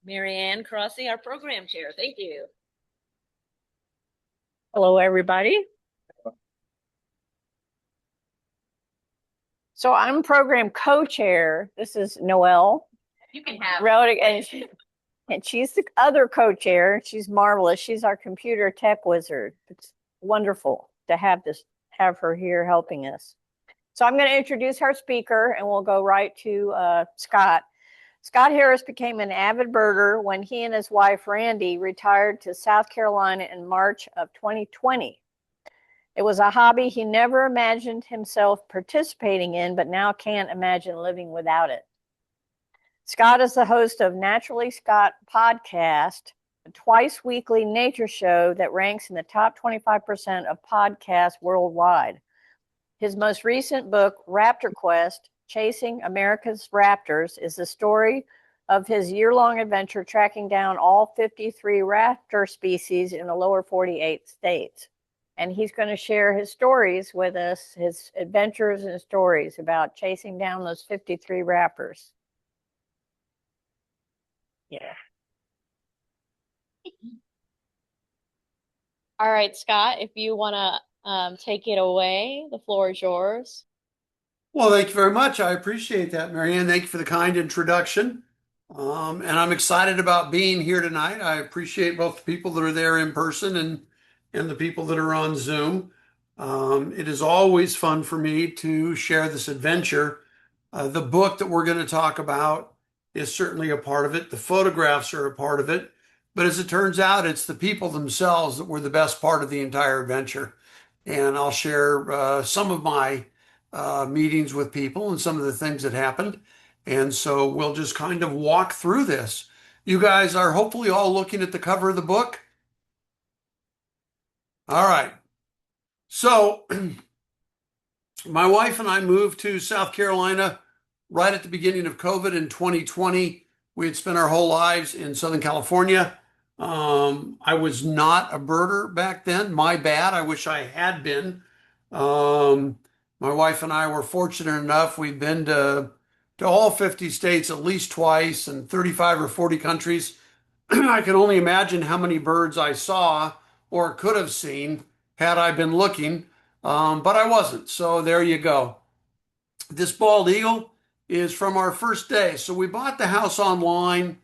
Marianne Crossley, our program chair. Thank you. Hello, everybody. So I'm program co-chair. This is Noelle. You can have and she's the other co-chair. She's marvelous. She's our computer tech wizard. It's wonderful to have her here helping us. So I'm going to introduce our speaker, and we'll go right to Scott. Scott Harris became an avid birder when he and his wife, Randi, retired to South Carolina in March of 2020. It was a hobby he never imagined himself participating in, but now can't imagine living without it. Scott is the host of Naturally Scott podcast, a twice weekly nature show that ranks in the top 25% of podcasts worldwide. His most recent book, RaptorQuest, Chasing America's Raptors, is the story of his year-long adventure tracking down all 53 raptor species in the lower 48 states. And he's going to share his stories with us, his adventures and stories about chasing down those 53 raptors. Yeah. All right, Scott, if you want to take it away, the floor is yours. Well, thank you very much. I appreciate that, Marianne. Thank you for the kind introduction. And I'm excited about being here tonight. I appreciate both the people that are there in person and the people that are on Zoom. It is always fun for me to share this adventure. The book that we're going to talk about is certainly a part of it. The photographs are a part of it. But as it turns out, it's the people themselves that were the best part of the entire adventure. And I'll share some of my meetings with people and some of the things that happened. And so we'll just kind of walk through this. You guys are hopefully all looking at the cover of the book. All right. So my wife and I moved to South Carolina right at the beginning of COVID in 2020. We had spent our whole lives in Southern California. I was not a birder back then. My bad. I wish I had been. My wife and I were fortunate enough. We've been to all 50 states at least twice and 35 or 40 countries. I can only imagine how many birds I saw or could have seen had I been looking, but I wasn't. So there you go. This bald eagle is from our first day. So we bought the house online.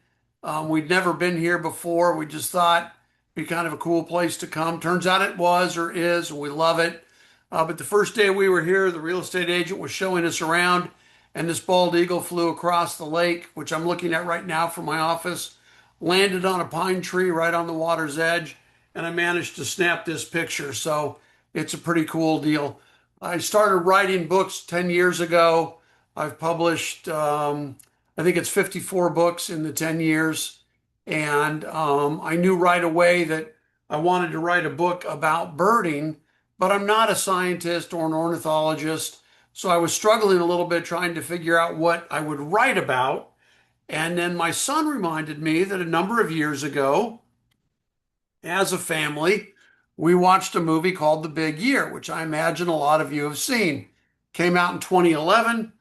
We'd never been here before. We just thought it'd be kind of a cool place to come. Turns out it was or is, and we love it. But the first day we were here, the real estate agent was showing us around, and this bald eagle flew across the lake, which I'm looking at right now from my office, landed on a pine tree right on the water's edge, and I managed to snap this picture. So it's a pretty cool deal. I started writing books 10 years ago. I've published, I think it's 54 books in the 10 years. And I knew right away that I wanted to write a book about birding, but I'm not a scientist or an ornithologist. So I was struggling a little bit trying to figure out what I would write about. And then my son reminded me that a number of years ago, as a family, we watched a movie called The Big Year, which I imagine a lot of you have seen. Came out in 2011,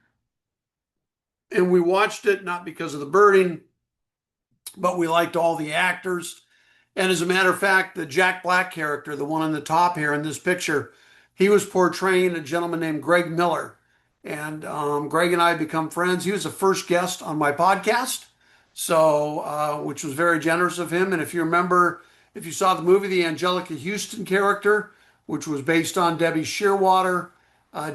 and we watched it not because of the birding, but we liked all the actors. And as a matter of fact, the Jack Black character, the one on the top here in this picture, he was portraying a gentleman named Greg Miller. And Greg and I become friends. He was the first guest on my podcast, so which was very generous of him. And if you remember, if you saw the movie, the Angelica Houston character, which was based on Debbie Shearwater,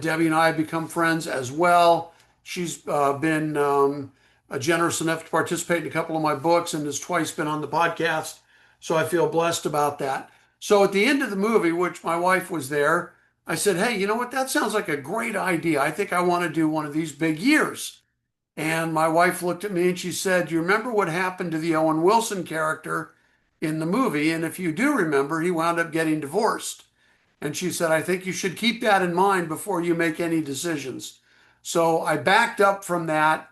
Debbie and I have become friends as well. She's been generous enough to participate in a couple of my books and has twice been on the podcast. So I feel blessed about that. So at the end of the movie, which my wife was there, I said, hey, you know what? That sounds like a great idea. I think I want to do one of these big years. And my wife looked at me and she said, do you remember what happened to the Owen Wilson character in the movie? And if you do remember, he wound up getting divorced. And she said, I think you should keep that in mind before you make any decisions. So I backed up from that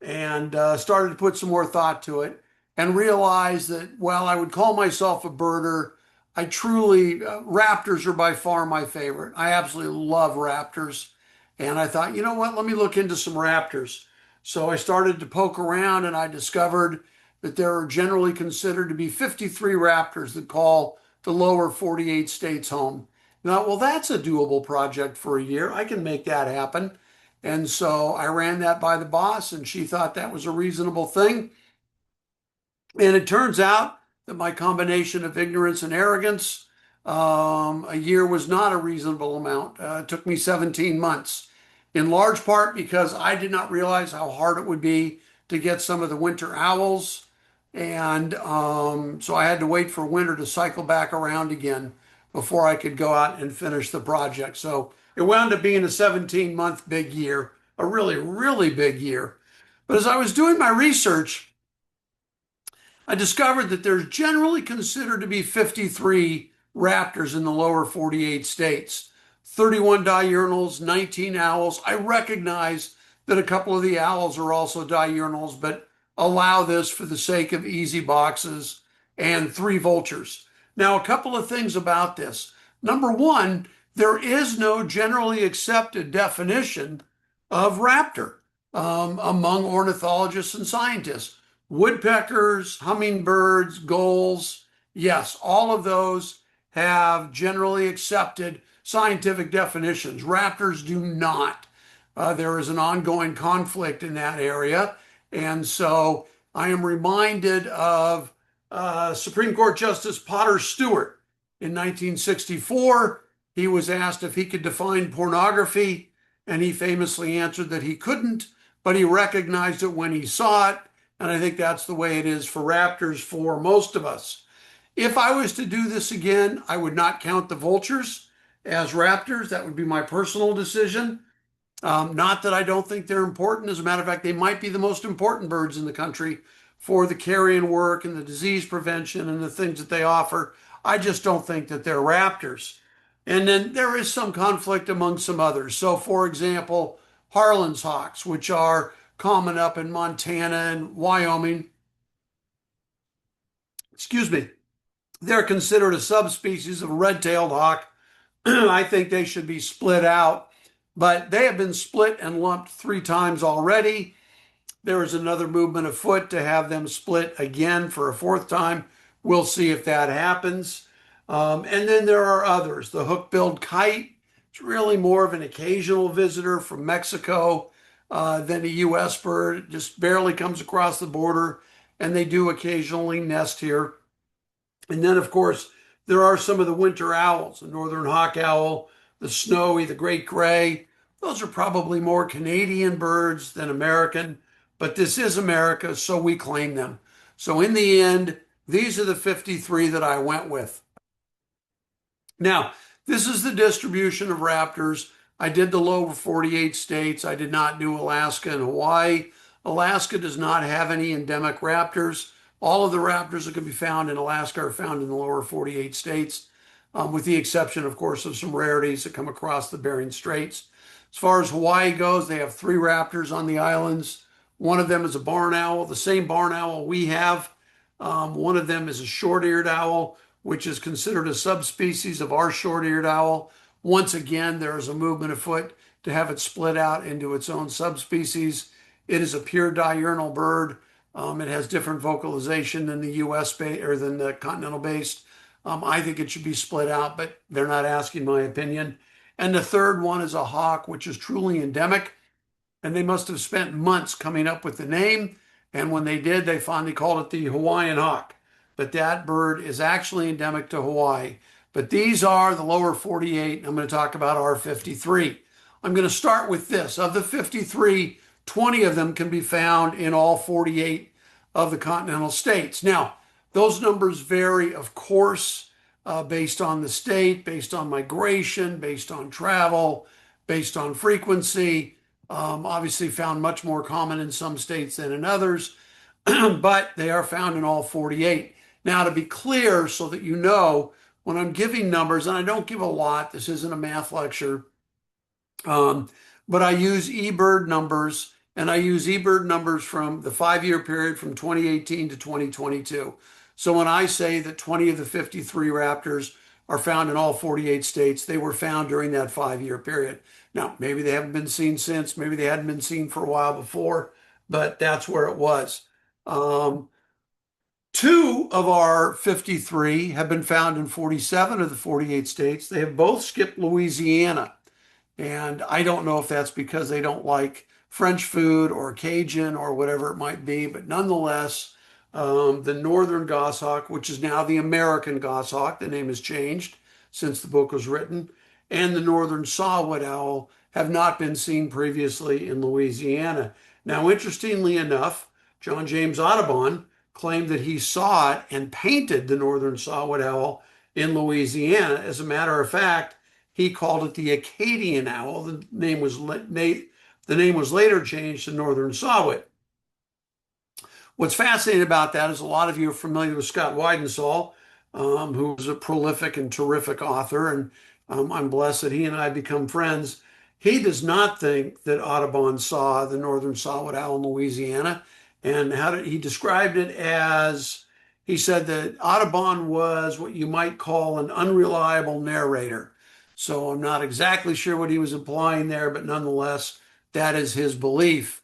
and started to put some more thought to it and realized that, while I would call myself a birder, I truly, raptors are by far my favorite. I absolutely love raptors. And I thought, you know what, let me look into some raptors. So I started to poke around and I discovered that there are generally considered to be 53 raptors that call the lower 48 states home. Now, well, that's a doable project for a year. I can make that happen. And so I ran that by the boss, and she thought that was a reasonable thing. And it turns out that my combination of ignorance and arrogance, a year was not a reasonable amount. It took me 17 months, in large part because I did not realize how hard it would be to get some of the winter owls. And so I had to wait for winter to cycle back around again before I could go out and finish the project. So it wound up being a 17-month big year, a really, really big year. But as I was doing my research, I discovered that there's generally considered to be 53 raptors in the lower 48 states, 31 diurnals, 19 owls. I recognize that a couple of the owls are also diurnals, but allow this for the sake of easy boxes, and 3 vultures. Now, a couple of things about this. Number one, there is no generally accepted definition of raptor among ornithologists and scientists. Woodpeckers, hummingbirds, gulls, yes, all of those have generally accepted scientific definitions. Raptors do not. There is an ongoing conflict in that area. And so I am reminded of Supreme Court Justice Potter Stewart in 1964. He was asked if he could define pornography, and he famously answered that he couldn't, but he recognized it when he saw it. And I think that's the way it is for raptors for most of us. If I was to do this again, I would not count the vultures as raptors. That would be my personal decision. Not that I don't think they're important. As a matter of fact, they might be the most important birds in the country for the carrion work and the disease prevention and the things that they offer. I just don't think that they're raptors. And then there is some conflict among some others. So, for example, Harlan's hawks, which are common up in Montana and Wyoming. Excuse me. They're considered a subspecies of red-tailed hawk. I think they should be split out, but they have been split and lumped 3 times already. There is another movement afoot to have them split again for a 4th time. We'll see if that happens. And then there are others. The hook-billed kite, it's really more of an occasional visitor from Mexico than a U.S. bird. It just barely comes across the border, and they do occasionally nest here. And then, of course, there are some of the winter owls, the northern hawk owl, the snowy, the great gray. Those are probably more Canadian birds than American, but this is America, so we claim them. So in the end, these are the 53 that I went with. Now, this is the distribution of raptors. I did the lower 48 states. I did not do Alaska and Hawaii. Alaska does not have any endemic raptors. All of the raptors that can be found in Alaska are found in the lower 48 states, with the exception, of course, of some rarities that come across the Bering Straits. As far as Hawaii goes, they have 3 raptors on the islands. One of them is a barn owl, the same barn owl we have. One of them is a short-eared owl, which is considered a subspecies of our short-eared owl. Once again, there is a movement afoot to have it split out into its own subspecies. It is a pure diurnal bird. It has different vocalization than the U.S. or than the continental-based. I think it should be split out, but they're not asking my opinion. And the third one is a hawk, which is truly endemic. And they must have spent months coming up with the name. And when they did, they finally called it the Hawaiian hawk. But that bird is actually endemic to Hawaii. But these are the lower 48. I'm going to talk about our 53. I'm going to start with this. Of the 53, 20 of them can be found in all 48 of the continental states. Now, those numbers vary, of course, based on the state, based on migration, based on travel, based on frequency. Obviously found much more common in some states than in others, but they are found in all 48. Now, to be clear, so that you know, when I'm giving numbers, and I don't give a lot, this isn't a math lecture, but I use eBird numbers, and I use eBird numbers from the 5-year period from 2018 to 2022. So when I say that 20 of the 53 raptors are found in all 48 states, they were found during that 5-year period. Now, maybe they haven't been seen since, maybe they hadn't been seen for a while before, but that's where it was. Two of our 53 have been found in 47 of the 48 states. They have both skipped Louisiana. And I don't know if that's because they don't like French food or Cajun or whatever it might be, but nonetheless, the northern goshawk, which is now the American goshawk, the name has changed since the book was written, and the northern saw-whet owl have not been seen previously in Louisiana. Now, interestingly enough, John James Audubon claimed that he saw it and painted the northern saw-whet owl in Louisiana. As a matter of fact, he called it the Acadian owl. The name was later changed to northern saw-whet. What's fascinating about that is a lot of you are familiar with Scott Weidensaul, who was a prolific and terrific author, and I'm blessed that he and I have become friends. He does not think that Audubon saw the northern saw-whet owl in Louisiana, and he described it as, he said that Audubon was what you might call an unreliable narrator. So I'm not exactly sure what he was implying there, but nonetheless, that is his belief.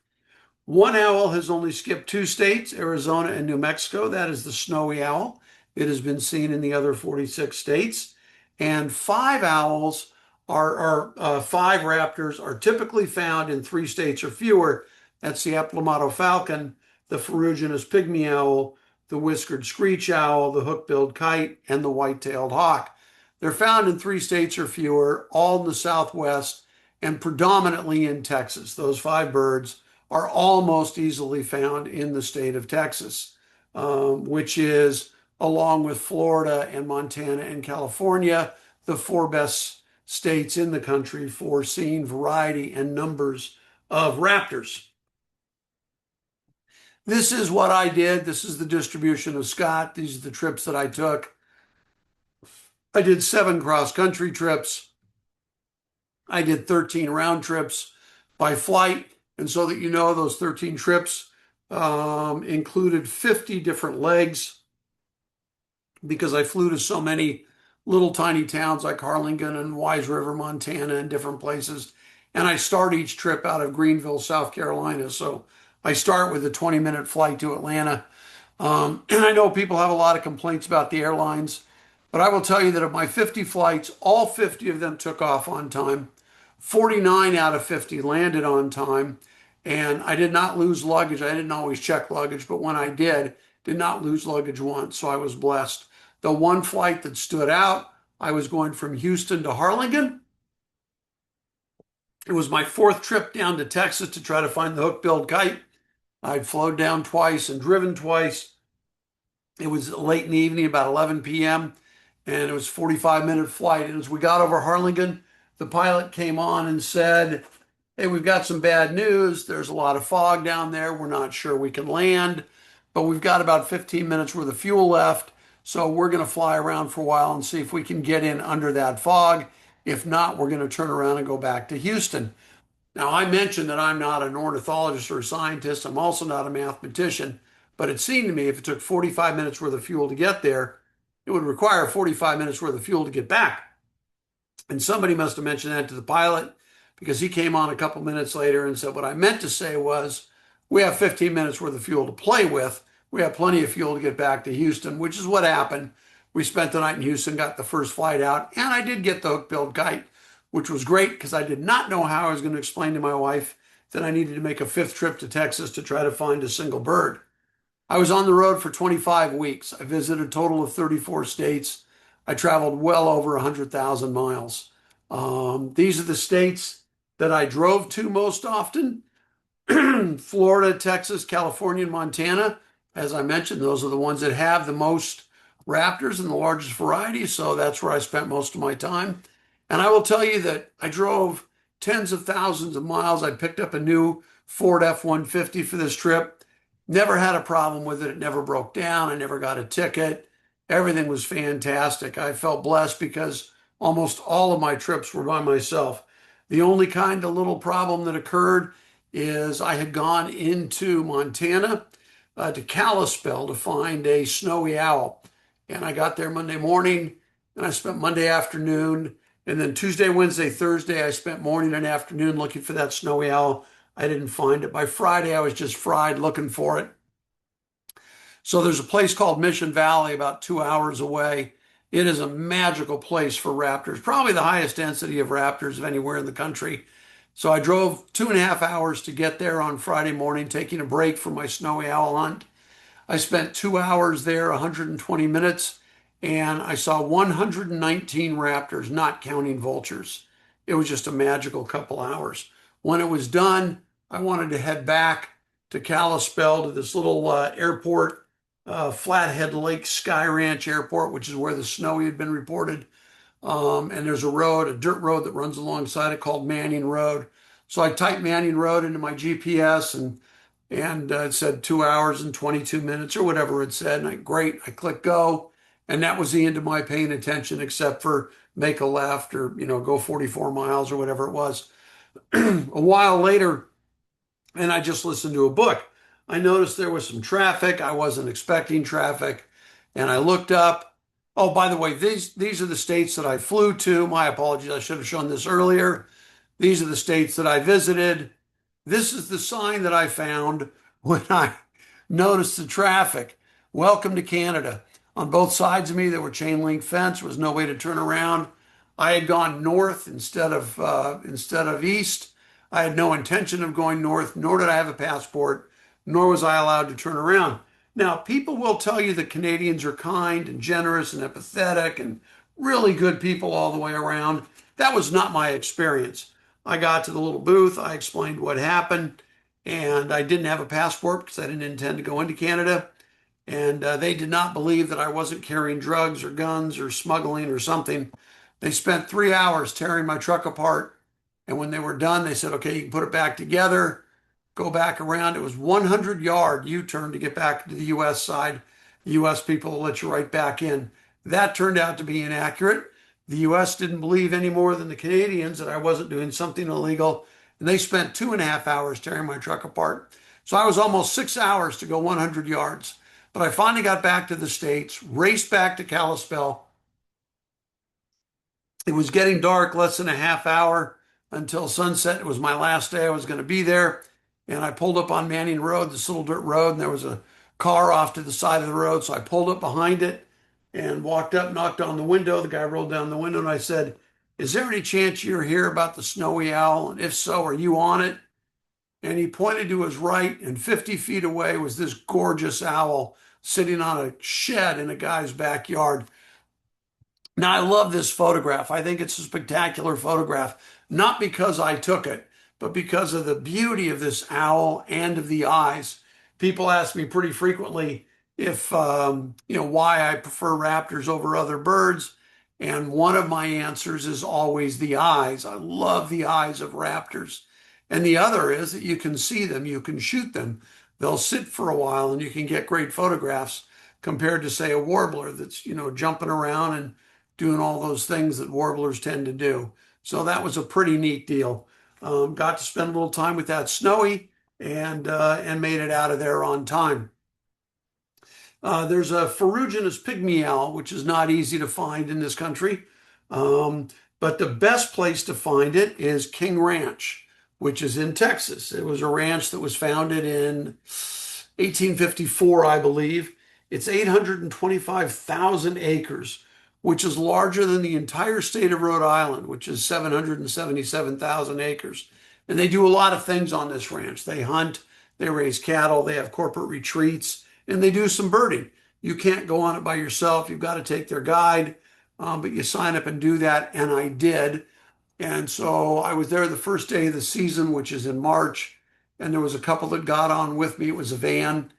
One owl has only skipped two states, Arizona and New Mexico. That is the snowy owl. It has been seen in the other 46 states. And five owls five raptors are typically found in 3 states or fewer. That's the Eplomado falcon, the ferruginous pygmy owl, the whiskered screech owl, the hook-billed kite, and the white-tailed hawk. They're found in 3 states or fewer, all in the Southwest, and predominantly in Texas. Those 5 birds are all most easily found in the state of Texas, which is, along with Florida and Montana and California, the 4 best states in the country for seeing variety and numbers of raptors. This is what I did. This is the distribution of Scott. These are the trips that I took. I did 7 cross-country trips. I did 13 round trips by flight. And so that you know, those 13 trips included 50 different legs because I flew to so many little tiny towns like Harlingen and Wise River, Montana, and different places. And I start each trip out of Greenville, South Carolina. So I start with a 20-minute flight to Atlanta. And I know people have a lot of complaints about the airlines, but I will tell you that of my 50 flights, all 50 of them took off on time. 49 out of 50 landed on time, and I did not lose luggage. I didn't always check luggage, but when I did not lose luggage once, so I was blessed. The one flight that stood out, I was going from Houston to Harlingen. It was my 4th trip down to Texas to try to find the hook-billed kite. I'd flown down twice and driven twice. It was late in the evening, about 11 p.m., and it was a 45-minute flight. And as we got over Harlingen, the pilot came on and said, "Hey, we've got some bad news. There's a lot of fog down there. We're not sure we can land, but we've got about 15 minutes worth of fuel left. So we're going to fly around for a while and see if we can get in under that fog. If not, we're going to turn around and go back to Houston." Now, I mentioned that I'm not an ornithologist or a scientist. I'm also not a mathematician, but it seemed to me if it took 45 minutes worth of fuel to get there, it would require 45 minutes worth of fuel to get back. And somebody must have mentioned that to the pilot, because he came on a couple minutes later and said, "What I meant to say was, we have 15 minutes worth of fuel to play with. We have plenty of fuel to get back to Houston," which is what happened. We spent the night in Houston, got the first flight out, and I did get the hook-billed kite, which was great because I did not know how I was going to explain to my wife that I needed to make a 5th trip to Texas to try to find a single bird. I was on the road for 25 weeks. I visited a total of 34 states. I traveled well over 100,000 miles. These are the states that I drove to most often: Florida, Texas, California, and Montana. As I mentioned, those are the ones that have the most raptors and the largest variety, so that's where I spent most of my time. And I will tell you that I drove tens of thousands of miles. I picked up a new Ford F-150 for this trip. Never had a problem with it. It never broke down. I never got a ticket. Everything was fantastic. I felt blessed because almost all of my trips were by myself. The only kind of little problem that occurred is I had gone into Montana to Kalispell to find a snowy owl. And I got there Monday morning, and I spent Monday afternoon, and then Tuesday, Wednesday, Thursday, I spent morning and afternoon looking for that snowy owl. I didn't find it. By Friday, I was just fried looking for it. So there's a place called Mission Valley about 2 hours away. It is a magical place for raptors, probably the highest density of raptors of anywhere in the country. So I drove 2.5 hours to get there on Friday morning, taking a break from my snowy owl hunt. I spent 2 hours there, 120 minutes, and I saw 119 raptors, not counting vultures. It was just a magical couple hours. When it was done, I wanted to head back to Kalispell to this little airport, Flathead Lake Sky Ranch Airport, which is where the snowy had been reported. And there's a road, a dirt road that runs alongside it called Manning Road. So I typed Manning Road into my GPS and it said 2 hours and 22 minutes or whatever it said. And I clicked go. And that was the end of my paying attention, except for make a left or, go 44 miles or whatever it was. A while later, and I just listened to a book, I noticed there was some traffic. I wasn't expecting traffic. And I looked up. Oh, by the way, these are the states that I flew to. My apologies. I should have shown this earlier. These are the states that I visited. This is the sign that I found when I noticed the traffic. Welcome to Canada. On both sides of me, there were chain link fence. There was no way to turn around. I had gone north instead of east. I had no intention of going north, nor did I have a passport, nor was I allowed to turn around. Now, people will tell you that Canadians are kind and generous and empathetic and really good people all the way around. That was not my experience. I got to the little booth, I explained what happened, and I didn't have a passport because I didn't intend to go into Canada. And they did not believe that I wasn't carrying drugs or guns or smuggling or something. They spent 3 hours tearing my truck apart. And when they were done, they said, okay, you can put it back together, go back around. It was 100-yard U-turn to get back to the U.S. side. The U.S. people will let you right back in. That turned out to be inaccurate. The U.S. didn't believe any more than the Canadians that I wasn't doing something illegal. And they spent 2.5 hours tearing my truck apart. So I was almost 6 hours to go 100 yards. But I finally got back to the States, raced back to Kalispell. It was getting dark, less than a half hour until sunset. It was my last day I was going to be there. And I pulled up on Manning Road, this little dirt road, and there was a car off to the side of the road. So I pulled up behind it and walked up, knocked on the window. The guy rolled down the window and I said, is there any chance you're here about the snowy owl? And if so, are you on it? And he pointed to his right, and 50 feet away was this gorgeous owl sitting on a shed in a guy's backyard. Now, I love this photograph. I think it's a spectacular photograph, not because I took it, but because of the beauty of this owl and of the eyes. People ask me pretty frequently if, why I prefer raptors over other birds. And one of my answers is always the eyes. I love the eyes of raptors. And the other is that you can see them, you can shoot them. They'll sit for a while and you can get great photographs compared to, say, a warbler that's, jumping around and doing all those things that warblers tend to do. So that was a pretty neat deal. Got to spend a little time with that snowy and made it out of there on time. There's a ferruginous pygmy owl, which is not easy to find in this country. But the best place to find it is King Ranch, which is in Texas. It was a ranch that was founded in 1854, I believe. It's 825,000 acres, which is larger than the entire state of Rhode Island, which is 777,000 acres. And they do a lot of things on this ranch. They hunt, they raise cattle, they have corporate retreats, and they do some birding. You can't go on it by yourself. You've got to take their guide, but you sign up and do that, and I did. And so I was there the first day of the season, which is in March, and there was a couple that got on with me. It was a van.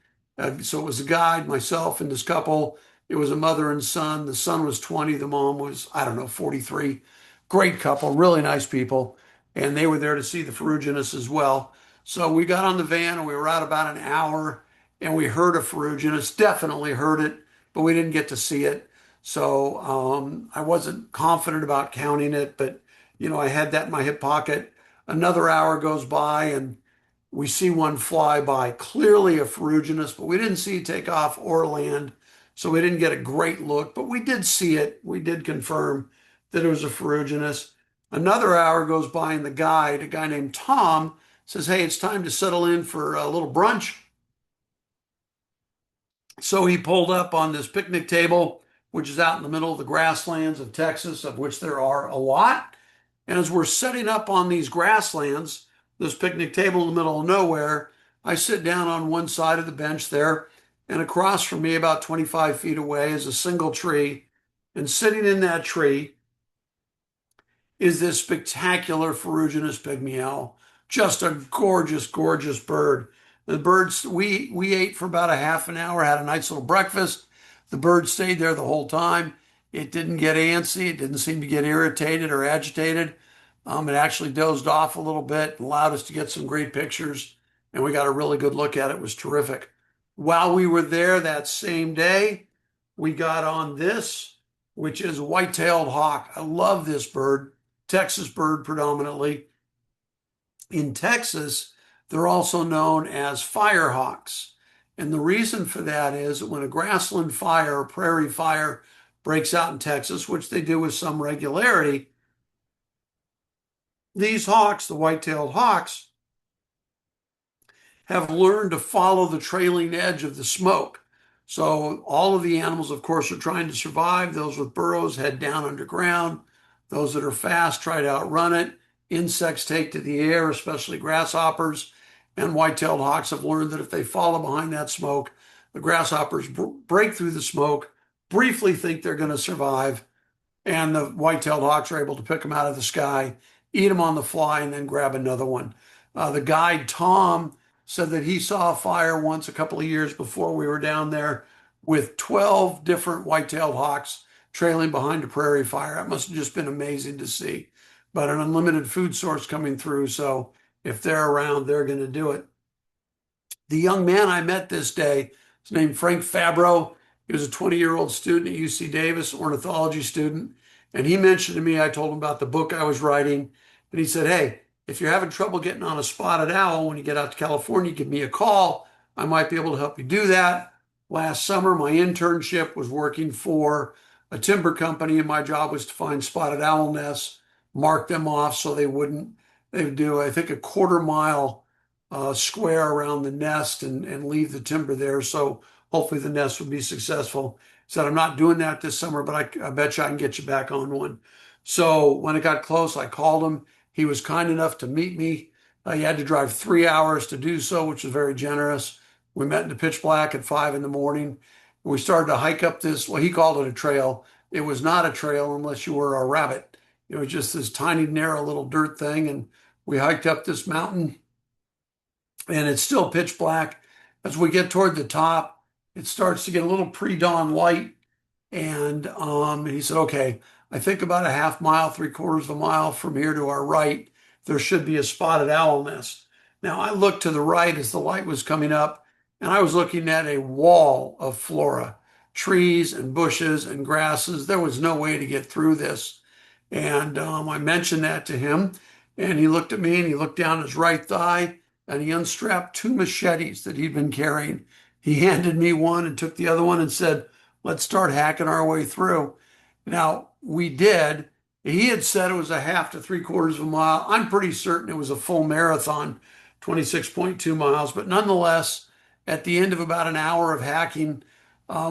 So it was a guide, myself, and this couple. It was a mother and son. The son was 20. The mom was, 43. Great couple, really nice people. And they were there to see the ferruginous as well. So we got on the van and we were out about an hour and we heard a ferruginous, definitely heard it, but we didn't get to see it. So I wasn't confident about counting it, but I had that in my hip pocket. Another hour goes by and we see one fly by, clearly a ferruginous, but we didn't see it take off or land. So we didn't get a great look, but we did see it. We did confirm that it was a ferruginous. Another hour goes by and the guide, a guy named Tom, says, hey, it's time to settle in for a little brunch. So he pulled up on this picnic table, which is out in the middle of the grasslands of Texas, of which there are a lot. And as we're setting up on these grasslands, this picnic table in the middle of nowhere, I sit down on one side of the bench there, and across from me, about 25 feet away, is a single tree. And sitting in that tree is this spectacular ferruginous pygmy owl. Just a gorgeous, gorgeous bird. The birds, we ate for about a half an hour, had a nice little breakfast. The bird stayed there the whole time. It didn't get antsy. It didn't seem to get irritated or agitated. It actually dozed off a little bit and allowed us to get some great pictures. And we got a really good look at it. It was terrific. While we were there that same day, we got on this, which is a white-tailed hawk. I love this bird. Texas bird predominantly. In Texas, they're also known as firehawks. And the reason for that is that when a grassland fire or prairie fire breaks out in Texas, which they do with some regularity, these hawks, the white-tailed hawks, have learned to follow the trailing edge of the smoke. So all of the animals, of course, are trying to survive. Those with burrows head down underground. Those that are fast try to outrun it. Insects take to the air, especially grasshoppers. And white-tailed hawks have learned that if they follow behind that smoke, the grasshoppers break through the smoke, briefly think they're going to survive, and the white-tailed hawks are able to pick them out of the sky, eat them on the fly, and then grab another one. The guide, Tom, said that he saw a fire once a couple of years before we were down there with 12 different white-tailed hawks trailing behind a prairie fire. It must have just been amazing to see. But an unlimited food source coming through, so if they're around, they're going to do it. The young man I met this day is named Frank Fabro. He was a 20-year-old student at UC Davis, ornithology student. And he mentioned to me, I told him about the book I was writing. And he said, hey, if you're having trouble getting on a spotted owl when you get out to California, give me a call. I might be able to help you do that. Last summer, my internship was working for a timber company, and my job was to find spotted owl nests, mark them off so they would do, I think, a quarter-mile square around the nest and leave the timber there. So hopefully the nest would be successful. He said, I'm not doing that this summer, but I bet you I can get you back on one. So when it got close, I called him. He was kind enough to meet me. He had to drive 3 hours to do so, which was very generous. We met in the pitch black at 5 in the morning. We started to hike up this, well, he called it a trail. It was not a trail unless you were a rabbit. It was just this tiny, narrow little dirt thing. And we hiked up this mountain, and it's still pitch black. As we get toward the top, it starts to get a little pre-dawn light. And he said, okay, I think about a half mile, 3/4 of a mile from here to our right, there should be a spotted owl nest. Now, I looked to the right as the light was coming up, and I was looking at a wall of flora, trees and bushes and grasses. There was no way to get through this. And I mentioned that to him, and he looked at me and he looked down his right thigh, and he unstrapped 2 machetes that he'd been carrying. He handed me one and took the other one and said, let's start hacking our way through. Now, we did. He had said it was a half to 3/4 of a mile. I'm pretty certain it was a full marathon, 26.2 miles. But nonetheless, at the end of about an hour of hacking,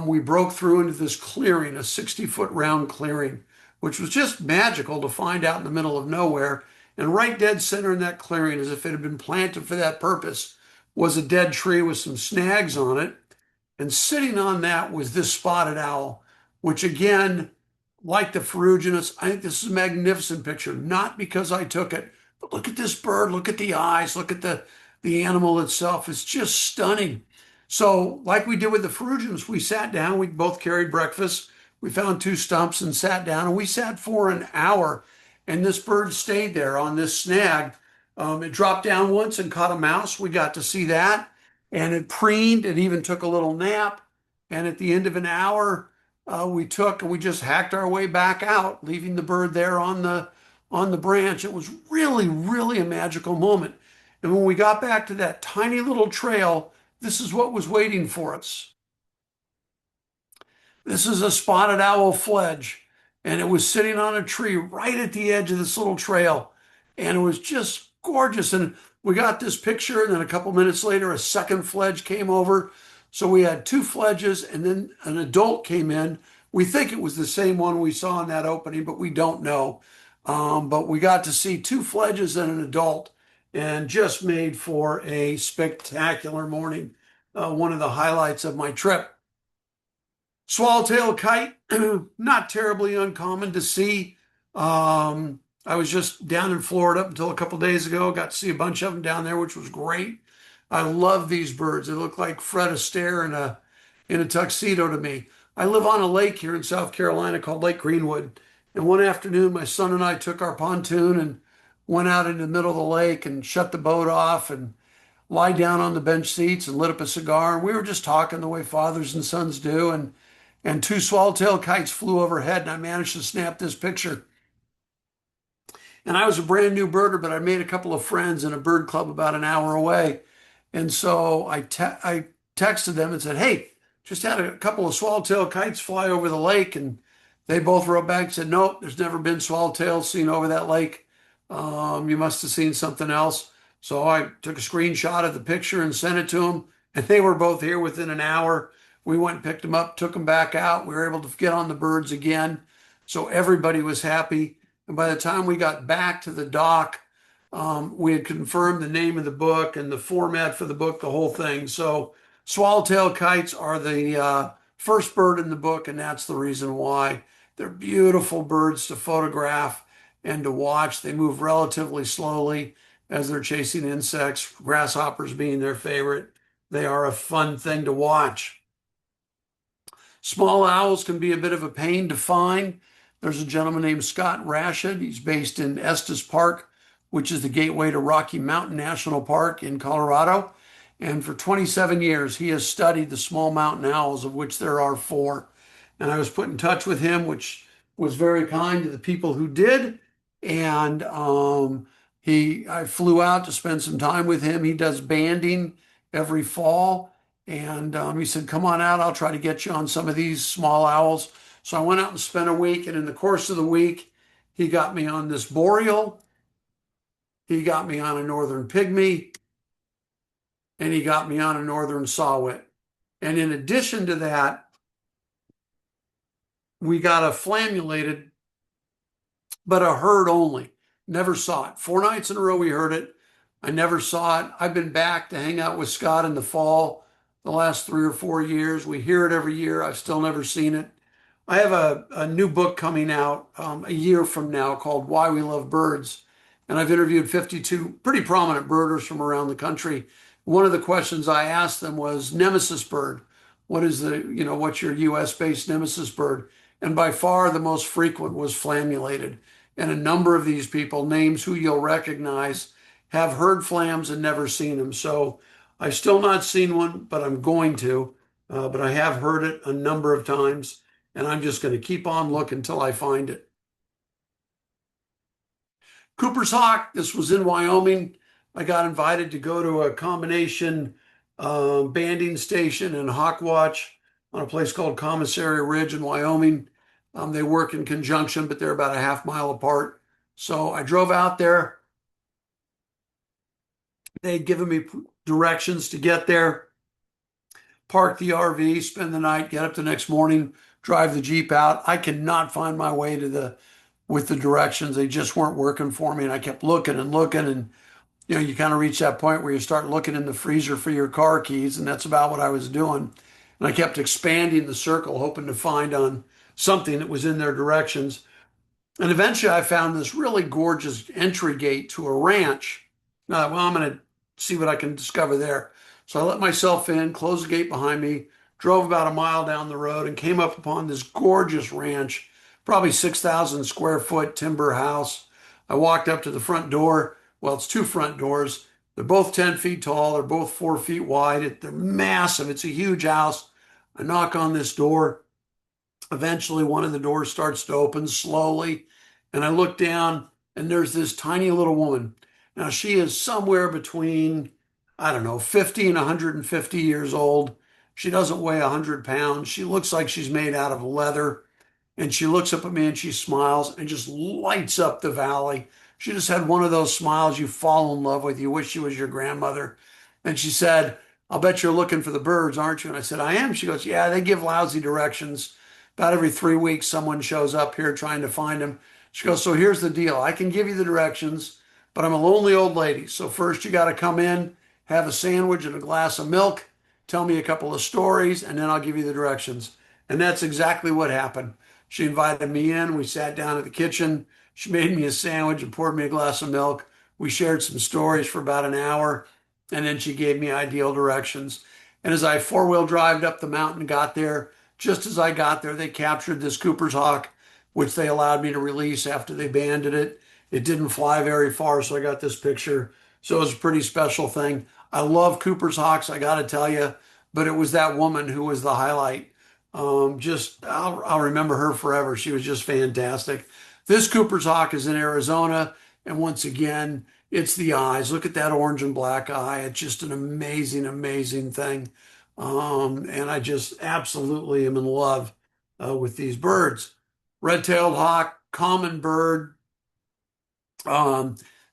we broke through into this clearing, a 60-foot round clearing, which was just magical to find out in the middle of nowhere. And right dead center in that clearing, as if it had been planted for that purpose, was a dead tree with some snags on it. And sitting on that was this spotted owl, which again, like the ferruginous, I think this is a magnificent picture, not because I took it, but look at this bird, look at the eyes, look at the animal itself. It's just stunning. So like we did with the ferruginous, we sat down, we both carried breakfast. We found 2 stumps and sat down, and we sat for an hour, and this bird stayed there on this snag. It dropped down once and caught a mouse. We got to see that. And it preened. It even took a little nap. And at the end of an hour, we just hacked our way back out, leaving the bird there on the branch. It was really, really a magical moment. And when we got back to that tiny little trail, this is what was waiting for us. This is a spotted owl fledge, and it was sitting on a tree right at the edge of this little trail. And it was just gorgeous. And we got this picture, and then a couple minutes later, a second fledge came over. So we had two fledges and then an adult came in. We think it was the same one we saw in that opening, but we don't know. But we got to see two fledges and an adult and just made for a spectacular morning. One of the highlights of my trip. Swallowtail kite, not terribly uncommon to see. I was just down in Florida up until a couple days ago. Got to see a bunch of them down there, which was great. I love these birds. They look like Fred Astaire in a tuxedo to me. I live on a lake here in South Carolina called Lake Greenwood. And one afternoon, my son and I took our pontoon and went out in the middle of the lake and shut the boat off and lie down on the bench seats and lit up a cigar. And we were just talking the way fathers and sons do. And two swallowtail kites flew overhead, and I managed to snap this picture. And I was a brand new birder, but I made a couple of friends in a bird club about an hour away. And so I texted them and said, hey, just had a couple of swallowtail kites fly over the lake. And they both wrote back and said, nope, there's never been swallowtails seen over that lake. You must have seen something else. So I took a screenshot of the picture and sent it to them. And they were both here within an hour. We went and picked them up, took them back out. We were able to get on the birds again. So everybody was happy. And by the time we got back to the dock, we had confirmed the name of the book and the format for the book, the whole thing. So swallowtail kites are the first bird in the book, and that's the reason why. They're beautiful birds to photograph and to watch. They move relatively slowly as they're chasing insects, grasshoppers being their favorite. They are a fun thing to watch. Small owls can be a bit of a pain to find. There's a gentleman named Scott Rashid. He's based in Estes Park, which is the gateway to Rocky Mountain National Park in Colorado. And for 27 years, he has studied the small mountain owls, of which there are 4. And I was put in touch with him, which was very kind to the people who did. And I flew out to spend some time with him. He does banding every fall. And he said, come on out, I'll try to get you on some of these small owls. So I went out and spent a week, and in the course of the week, he got me on this boreal, he got me on a northern pygmy, and he got me on a northern saw-whet. And in addition to that, we got a flammulated, but a herd only. Never saw it. 4 nights in a row we heard it. I never saw it. I've been back to hang out with Scott in the fall the last 3 or 4 years. We hear it every year. I've still never seen it. I have a new book coming out a year from now called Why We Love Birds. And I've interviewed 52 pretty prominent birders from around the country. One of the questions I asked them was nemesis bird. What's your US-based nemesis bird? And by far the most frequent was flammulated. And a number of these people, names who you'll recognize, have heard flams and never seen them. So I've still not seen one, but I'm going to. But I have heard it a number of times, and I'm just going to keep on looking until I find it. Cooper's hawk, this was in Wyoming. I got invited to go to a combination banding station and hawk watch on a place called Commissary Ridge in Wyoming. They work in conjunction, but they're about a half mile apart. So I drove out there. They'd given me directions to get there, park the RV, spend the night, get up the next morning, drive the Jeep out. I could not find my way with the directions. They just weren't working for me. And I kept looking and looking. And, you kind of reach that point where you start looking in the freezer for your car keys. And that's about what I was doing. And I kept expanding the circle, hoping to find on something that was in their directions. And eventually I found this really gorgeous entry gate to a ranch. Now, well, I'm going to see what I can discover there. So I let myself in, closed the gate behind me, drove about a mile down the road, and came up upon this gorgeous ranch, probably 6,000 square foot timber house. I walked up to the front door. Well, it's 2 front doors. They're both 10 feet tall. They're both 4 feet wide. They're massive. It's a huge house. I knock on this door. Eventually, one of the doors starts to open slowly, and I look down, and there's this tiny little woman. Now, she is somewhere between, 50 and 150 years old. She doesn't weigh 100 pounds. She looks like she's made out of leather. And she looks up at me and she smiles and just lights up the valley. She just had one of those smiles you fall in love with. You wish she was your grandmother. And she said, I'll bet you're looking for the birds, aren't you? And I said, I am. She goes, yeah, they give lousy directions. About every 3 weeks, someone shows up here trying to find them. She goes, so here's the deal. I can give you the directions, but I'm a lonely old lady. So first you got to come in, have a sandwich and a glass of milk, tell me a couple of stories, and then I'll give you the directions. And that's exactly what happened. She invited me in. We sat down at the kitchen. She made me a sandwich and poured me a glass of milk. We shared some stories for about an hour, and then she gave me ideal directions. And as I four-wheel drived up the mountain and got there, just as I got there, they captured this Cooper's hawk, which they allowed me to release after they banded it. It didn't fly very far, so I got this picture. So it was a pretty special thing. I love Cooper's hawks, I got to tell you, but it was that woman who was the highlight. I'll remember her forever. She was just fantastic. This Cooper's hawk is in Arizona, and once again, it's the eyes. Look at that orange and black eye. It's just an amazing, amazing thing. And I just absolutely am in love with these birds. Red-tailed hawk, common bird.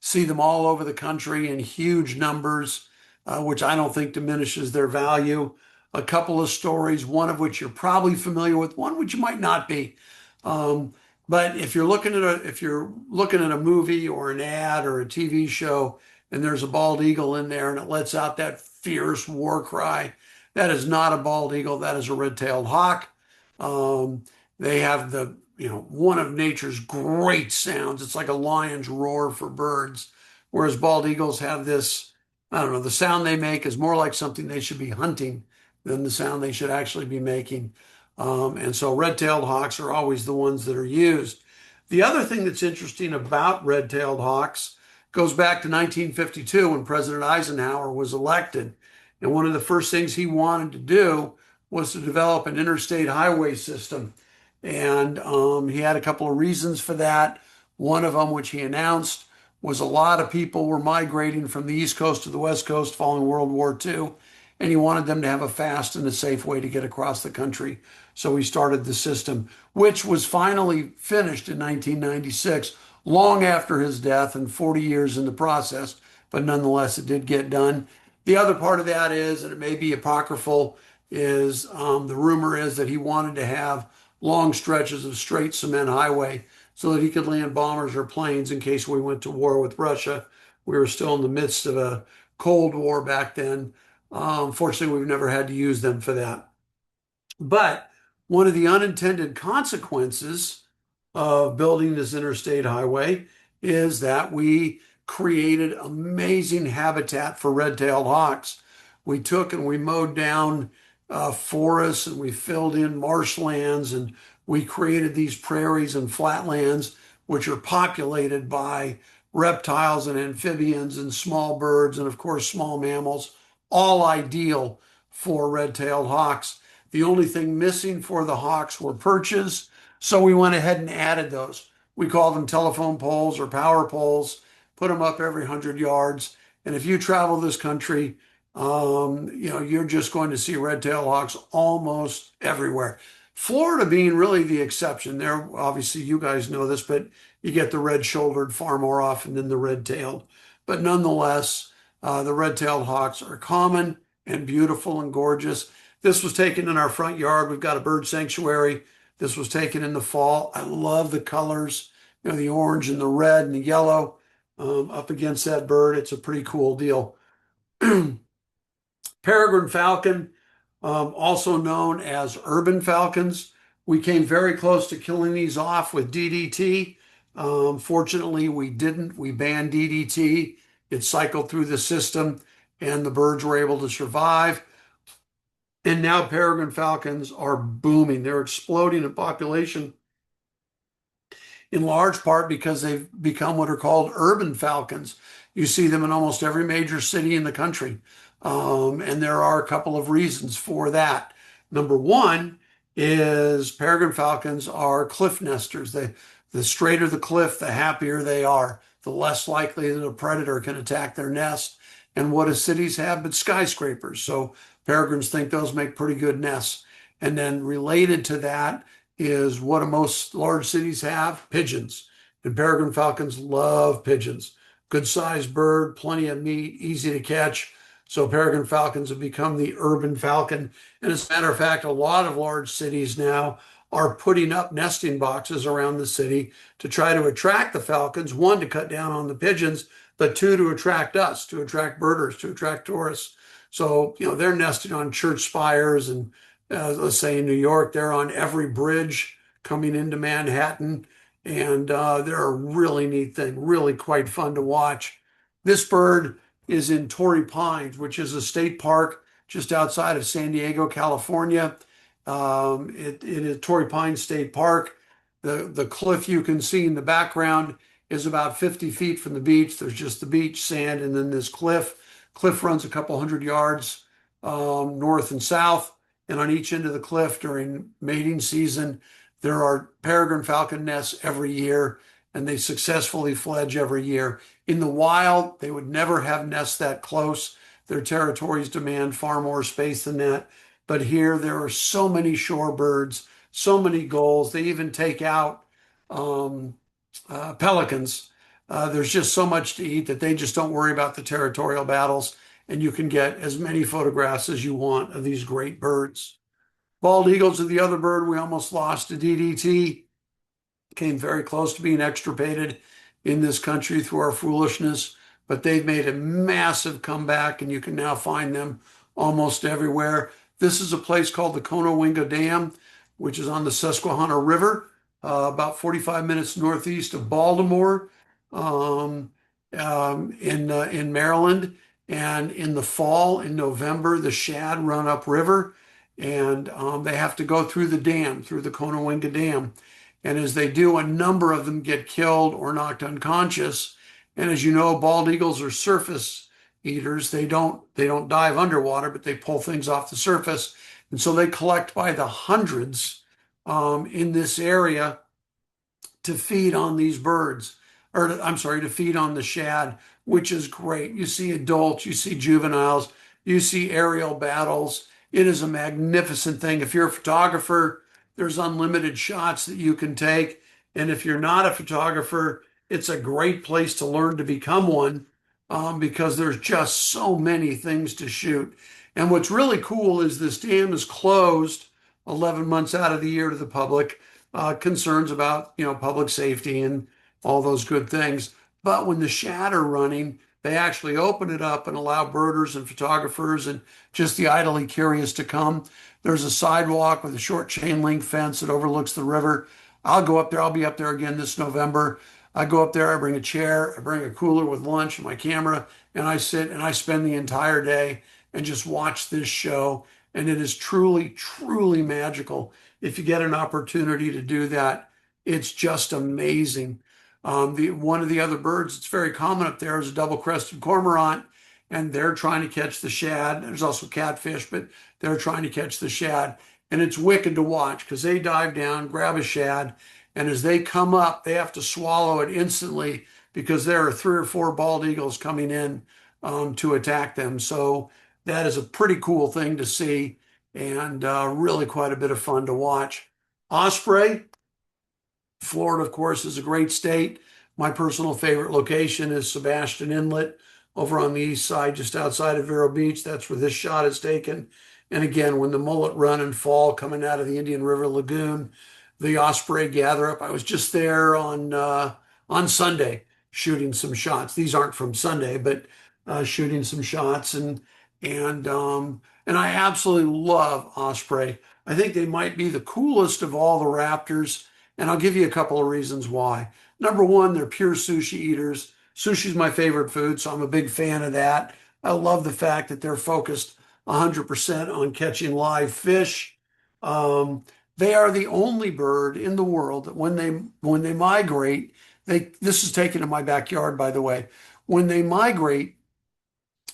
See them all over the country in huge numbers, which I don't think diminishes their value. A couple of stories, one of which you're probably familiar with, one which you might not be. But if you're looking at a movie or an ad or a TV show, and there's a bald eagle in there and it lets out that fierce war cry, that is not a bald eagle. That is a red-tailed hawk. They have one of nature's great sounds. It's like a lion's roar for birds, whereas bald eagles have this, I don't know, the sound they make is more like something they should be hunting than the sound they should actually be making. And so red-tailed hawks are always the ones that are used. The other thing that's interesting about red-tailed hawks goes back to 1952 when President Eisenhower was elected. And one of the first things he wanted to do was to develop an interstate highway system. And he had a couple of reasons for that. One of them, which he announced, was a lot of people were migrating from the East Coast to the West Coast following World War II. And he wanted them to have a fast and a safe way to get across the country. So he started the system, which was finally finished in 1996, long after his death and 40 years in the process. But nonetheless, it did get done. The other part of that is, and it may be apocryphal, is the rumor is that he wanted to have long stretches of straight cement highway so that he could land bombers or planes in case we went to war with Russia. We were still in the midst of a Cold War back then. Fortunately, we've never had to use them for that. But one of the unintended consequences of building this interstate highway is that we created amazing habitat for red-tailed hawks. We took and we mowed down forests and we filled in marshlands and we created these prairies and flatlands, which are populated by reptiles and amphibians and small birds and, of course, small mammals, all ideal for red-tailed hawks. The only thing missing for the hawks were perches, so we went ahead and added those. We call them telephone poles or power poles, put them up every 100 yards. And if you travel this country, you're just going to see red-tailed hawks almost everywhere. Florida being really the exception. There, obviously, you guys know this, but you get the red-shouldered far more often than the red-tailed. But nonetheless, the red-tailed hawks are common and beautiful and gorgeous. This was taken in our front yard. We've got a bird sanctuary. This was taken in the fall. I love the colors, the orange and the red and the yellow up against that bird. It's a pretty cool deal. Peregrine falcon, also known as urban falcons. We came very close to killing these off with DDT. Fortunately, we didn't. We banned DDT. It cycled through the system and the birds were able to survive. And now peregrine falcons are booming. They're exploding in population in large part because they've become what are called urban falcons. You see them in almost every major city in the country. And there are a couple of reasons for that. Number one is peregrine falcons are cliff nesters. The straighter the cliff, the happier they are, the less likely that a predator can attack their nest. And what do cities have but skyscrapers? So peregrines think those make pretty good nests. And then related to that is what do most large cities have? Pigeons. And peregrine falcons love pigeons. Good sized bird, plenty of meat, easy to catch. So peregrine falcons have become the urban falcon. And as a matter of fact, a lot of large cities now are putting up nesting boxes around the city to try to attract the falcons, one, to cut down on the pigeons, but two, to attract us, to attract birders, to attract tourists. So, they're nesting on church spires, and let's say in New York, they're on every bridge coming into Manhattan. And they're a really neat thing, really quite fun to watch. This bird is in Torrey Pines, which is a state park just outside of San Diego, California. It is Torrey Pines State Park. The cliff you can see in the background is about 50 feet from the beach. There's just the beach, sand, and then this cliff. Cliff runs a couple hundred yards north and south. And on each end of the cliff during mating season, there are peregrine falcon nests every year, and they successfully fledge every year. In the wild, they would never have nests that close. Their territories demand far more space than that. But here, there are so many shorebirds, so many gulls. They even take out pelicans. There's just so much to eat that they just don't worry about the territorial battles. And you can get as many photographs as you want of these great birds. Bald eagles are the other bird we almost lost to DDT. Came very close to being extirpated in this country through our foolishness, but they've made a massive comeback, and you can now find them almost everywhere. This is a place called the Conowingo Dam, which is on the Susquehanna River, about 45 minutes northeast of Baltimore, in Maryland. And in the fall, in November, the shad run upriver, and they have to go through the dam, through the Conowingo Dam. And as they do, a number of them get killed or knocked unconscious. And as you know, bald eagles are surface eaters. They don't dive underwater, but they pull things off the surface. And so they collect by the hundreds in this area to feed on these birds, to feed on the shad, which is great. You see adults, you see juveniles, you see aerial battles. It is a magnificent thing. If you're a photographer, there's unlimited shots that you can take. And if you're not a photographer, it's a great place to learn to become one, because there's just so many things to shoot. And what's really cool is this dam is closed 11 months out of the year to the public, concerns about, public safety and all those good things. But when the shad are running, they actually open it up and allow birders and photographers and just the idly curious to come. There's a sidewalk with a short chain link fence that overlooks the river. I'll go up there. I'll be up there again this November. I go up there, I bring a chair, I bring a cooler with lunch and my camera, and I sit and I spend the entire day and just watch this show. And it is truly, truly magical. If you get an opportunity to do that, it's just amazing. One of the other birds that's very common up there is a double-crested cormorant, and they're trying to catch the shad. There's also catfish, but they're trying to catch the shad. And it's wicked to watch because they dive down, grab a shad, and as they come up, they have to swallow it instantly because there are 3 or 4 bald eagles coming in to attack them. So that is a pretty cool thing to see, and really quite a bit of fun to watch. Osprey, Florida, of course, is a great state. My personal favorite location is Sebastian Inlet over on the east side, just outside of Vero Beach. That's where this shot is taken. And again, when the mullet run and fall coming out of the Indian River Lagoon, the osprey gather up. I was just there on Sunday shooting some shots. These aren't from Sunday, but shooting some shots, and I absolutely love osprey. I think they might be the coolest of all the raptors, and I'll give you a couple of reasons why. Number one, they're pure sushi eaters. Sushi is my favorite food, so I'm a big fan of that. I love the fact that they're focused 100% on catching live fish. They are the only bird in the world that when they migrate, this is taken in my backyard, by the way. When they migrate,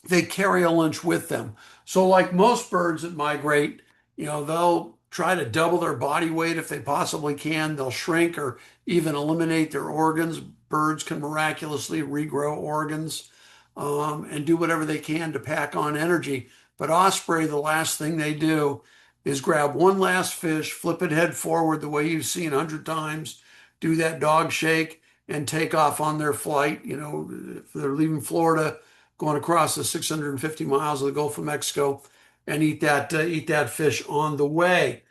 they carry a lunch with them. So like most birds that migrate, they'll try to double their body weight if they possibly can. They'll shrink or even eliminate their organs. Birds can miraculously regrow organs and do whatever they can to pack on energy. But osprey, the last thing they do is grab one last fish, flip it head forward the way you've seen 100 times, do that dog shake, and take off on their flight. If they're leaving Florida, going across the 650 miles of the Gulf of Mexico and eat that fish on the way.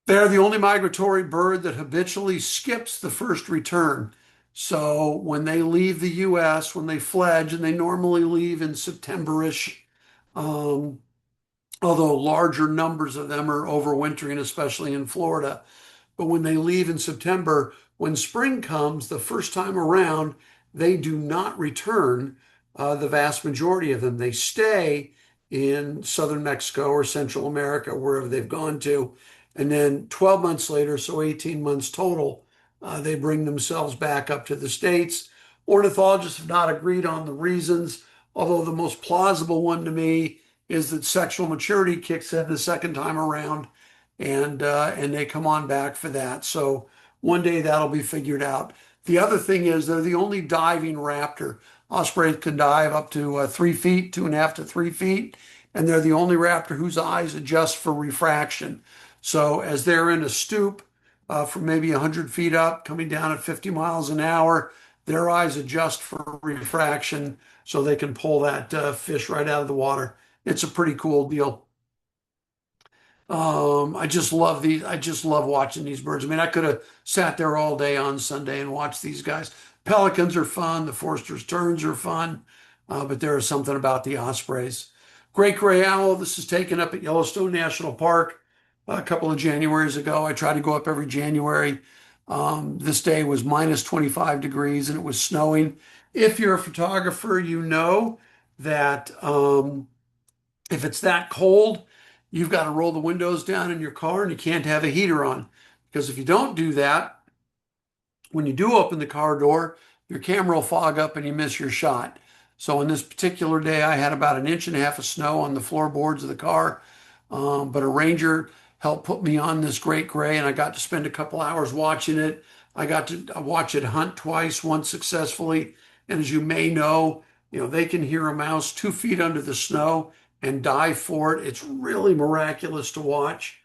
They're the only migratory bird that habitually skips the first return. So when they leave the U.S., when they fledge, and they normally leave in September-ish, although larger numbers of them are overwintering, especially in Florida. But when they leave in September, when spring comes, the first time around, they do not return. The vast majority of them, they stay in southern Mexico or Central America, wherever they've gone to. And then 12 months later, so 18 months total, they bring themselves back up to the States. Ornithologists have not agreed on the reasons, although the most plausible one to me is that sexual maturity kicks in the second time around, and they come on back for that. So one day that'll be figured out. The other thing is they're the only diving raptor. Ospreys can dive up to 3 feet, 2.5 to 3 feet, and they're the only raptor whose eyes adjust for refraction. So as they're in a stoop from maybe 100 feet up, coming down at 50 miles an hour, their eyes adjust for refraction so they can pull that fish right out of the water. It's a pretty cool deal. I just love these. I just love watching these birds. I mean, I could have sat there all day on Sunday and watched these guys. Pelicans are fun. The Forster's terns are fun, but there is something about the ospreys. Great gray owl. This is taken up at Yellowstone National Park a couple of Januaries ago. I try to go up every January. This day was minus 25 degrees and it was snowing. If you're a photographer, you know that if it's that cold, you've got to roll the windows down in your car and you can't have a heater on. Because if you don't do that, when you do open the car door, your camera will fog up and you miss your shot. So on this particular day, I had about 1.5 inches of snow on the floorboards of the car. But a ranger helped put me on this great gray and I got to spend a couple hours watching it. I got to watch it hunt twice, once successfully. And as you may know, they can hear a mouse 2 feet under the snow and dive for it. It's really miraculous to watch.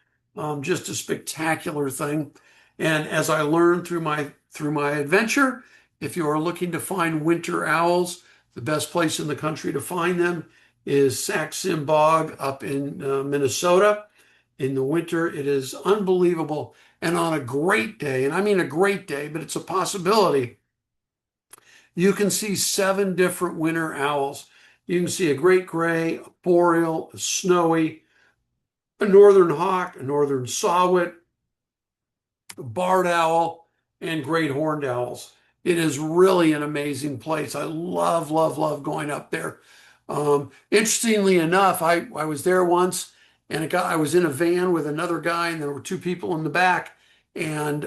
Just a spectacular thing. And as I learned through my adventure, if you are looking to find winter owls, the best place in the country to find them is Sax-Sim Bog up in Minnesota. In the winter, it is unbelievable. And on a great day, and I mean a great day, but it's a possibility, you can see 7 different winter owls. You can see a great gray, a boreal, a snowy, a northern hawk, a northern saw-whet, a barred owl, and great horned owls. It is really an amazing place. I love, love, love going up there. Interestingly enough, I was there once, and I was in a van with another guy, and there were 2 people in the back, and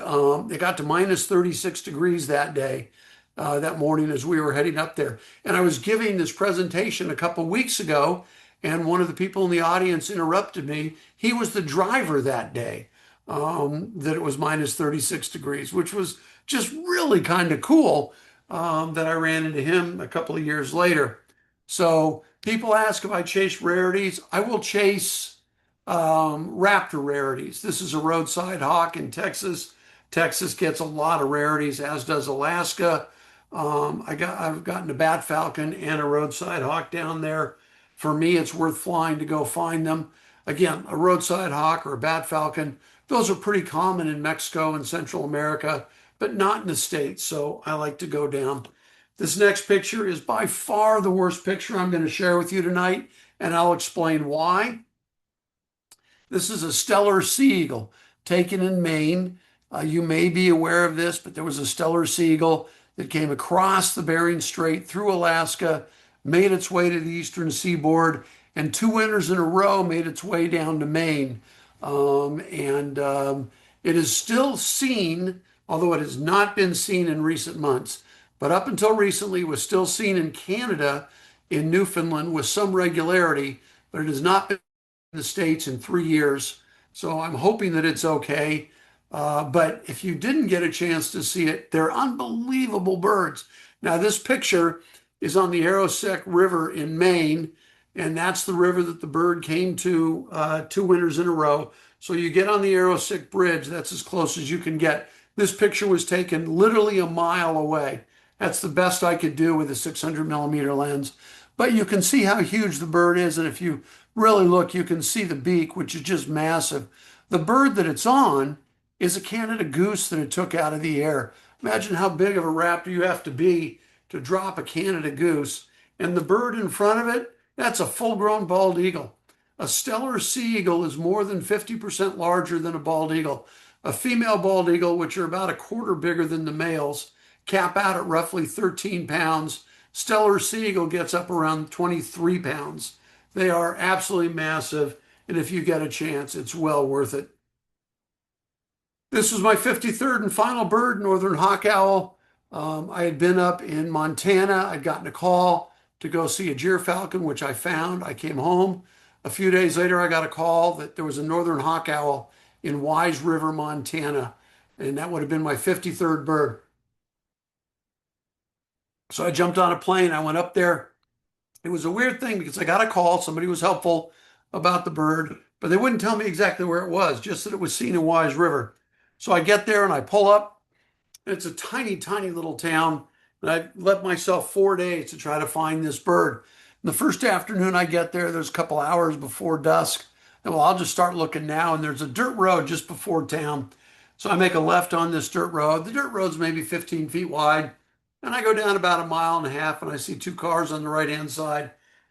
it got to minus 36 degrees that day. That morning as we were heading up there. And I was giving this presentation a couple weeks ago, and one of the people in the audience interrupted me. He was the driver that day, that it was minus 36 degrees, which was just really kind of cool that I ran into him a couple of years later. So people ask if I chase rarities. I will chase raptor rarities. This is a roadside hawk in Texas. Texas gets a lot of rarities, as does Alaska. I've gotten a bat falcon and a roadside hawk down there. For me, it's worth flying to go find them. Again, a roadside hawk or a bat falcon, those are pretty common in Mexico and Central America, but not in the States. So I like to go down. This next picture is by far the worst picture I'm going to share with you tonight, and I'll explain why. This is a stellar sea eagle taken in Maine. You may be aware of this, but there was a stellar sea eagle that came across the Bering Strait through Alaska, made its way to the eastern seaboard, and 2 winters in a row made its way down to Maine. It is still seen, although it has not been seen in recent months, but up until recently it was still seen in Canada, in Newfoundland with some regularity, but it has not been in the States in 3 years. So I'm hoping that it's okay. But if you didn't get a chance to see it, they're unbelievable birds. Now, this picture is on the Aroostook River in Maine, and that's the river that the bird came to 2 winters in a row. So you get on the Aroostook Bridge, that's as close as you can get. This picture was taken literally a mile away. That's the best I could do with a 600 millimeter lens. but you can see how huge the bird is. And if you really look, you can see the beak, which is just massive. The bird that it's on is a Canada goose that it took out of the air. Imagine how big of a raptor you have to be to drop a Canada goose. And the bird in front of it, that's a full-grown bald eagle. A Steller sea eagle is more than 50% larger than a bald eagle. A female bald eagle, which are about a quarter bigger than the males, cap out at roughly 13 pounds. Steller sea eagle gets up around 23 pounds. They are absolutely massive, and if you get a chance, it's well worth it. This was my 53rd and final bird, northern hawk owl. I had been up in Montana. I'd gotten a call to go see a gyrfalcon, which I found. I came home. A few days later, I got a call that there was a northern hawk owl in Wise River, Montana, and that would have been my 53rd bird. So I jumped on a plane. I went up there. It was a weird thing because I got a call. Somebody was helpful about the bird, but they wouldn't tell me exactly where it was, just that it was seen in Wise River. So I get there and I pull up. It's a tiny, tiny little town. And I let myself 4 days to try to find this bird. And the first afternoon I get there, there's a couple hours before dusk. And well, I'll just start looking now. And there's a dirt road just before town. So I make a left on this dirt road. The dirt road's maybe 15 feet wide. And I go down about 1.5 miles and I see 2 cars on the right-hand side.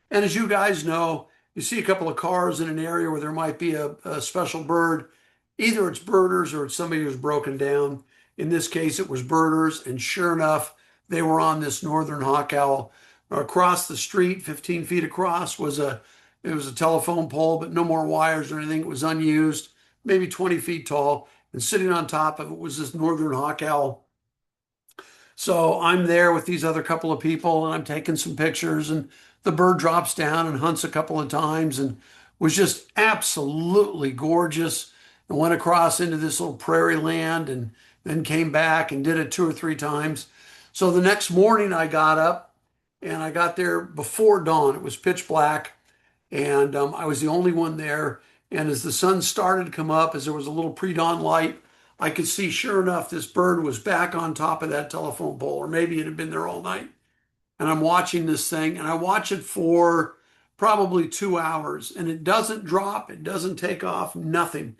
And as you guys know, you see a couple of cars in an area where there might be a special bird. Either it's birders or it's somebody who's broken down. In this case, it was birders. And sure enough, they were on this northern hawk owl. Across the street, 15 feet across, was a telephone pole, but no more wires or anything. It was unused, maybe 20 feet tall. And sitting on top of it was this northern hawk owl. So I'm there with these other couple of people and I'm taking some pictures, and the bird drops down and hunts a couple of times and was just absolutely gorgeous, and went across into this little prairie land and then came back and did it 2 or 3 times. So the next morning I got up and I got there before dawn. It was pitch black and I was the only one there. And as the sun started to come up, as there was a little pre-dawn light, I could see, sure enough, this bird was back on top of that telephone pole, or maybe it had been there all night. And I'm watching this thing, and I watch it for probably 2 hours, and it doesn't drop, it doesn't take off, nothing.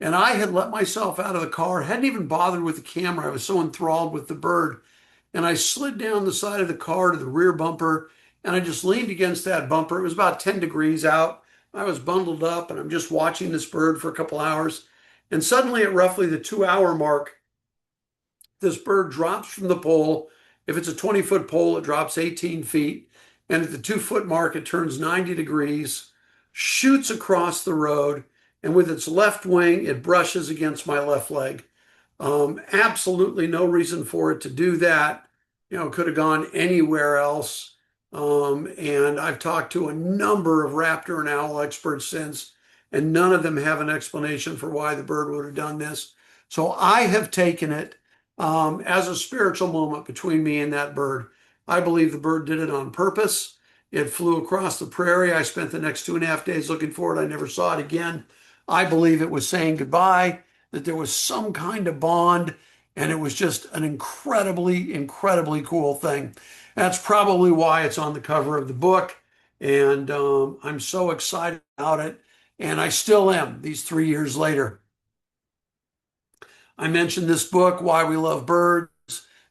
And I had let myself out of the car, hadn't even bothered with the camera. I was so enthralled with the bird. And I slid down the side of the car to the rear bumper, and I just leaned against that bumper. It was about 10 degrees out. I was bundled up, and I'm just watching this bird for a couple hours. And suddenly at roughly the 2-hour mark, this bird drops from the pole. If it's a 20-foot pole, it drops 18 feet. And at the 2-foot mark, it turns 90 degrees, shoots across the road, and with its left wing, it brushes against my left leg. Absolutely no reason for it to do that. You know, it could have gone anywhere else. And I've talked to a number of raptor and owl experts since, and none of them have an explanation for why the bird would have done this. So I have taken it as a spiritual moment between me and that bird. I believe the bird did it on purpose. It flew across the prairie. I spent the next 2.5 days looking for it. I never saw it again. I believe it was saying goodbye, that there was some kind of bond, and it was just an incredibly, incredibly cool thing. That's probably why it's on the cover of the book, and I'm so excited about it. And I still am these 3 years later. I mentioned this book, Why We Love Birds.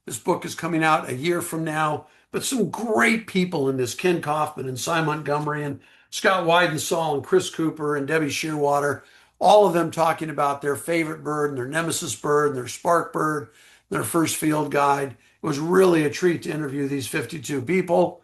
This book is coming out a year from now, but some great people in this: Ken Kaufman and Cy Montgomery and Scott Weidensaul and Chris Cooper and Debbie Shearwater, all of them talking about their favorite bird and their nemesis bird and their spark bird, and their first field guide. It was really a treat to interview these 52 people.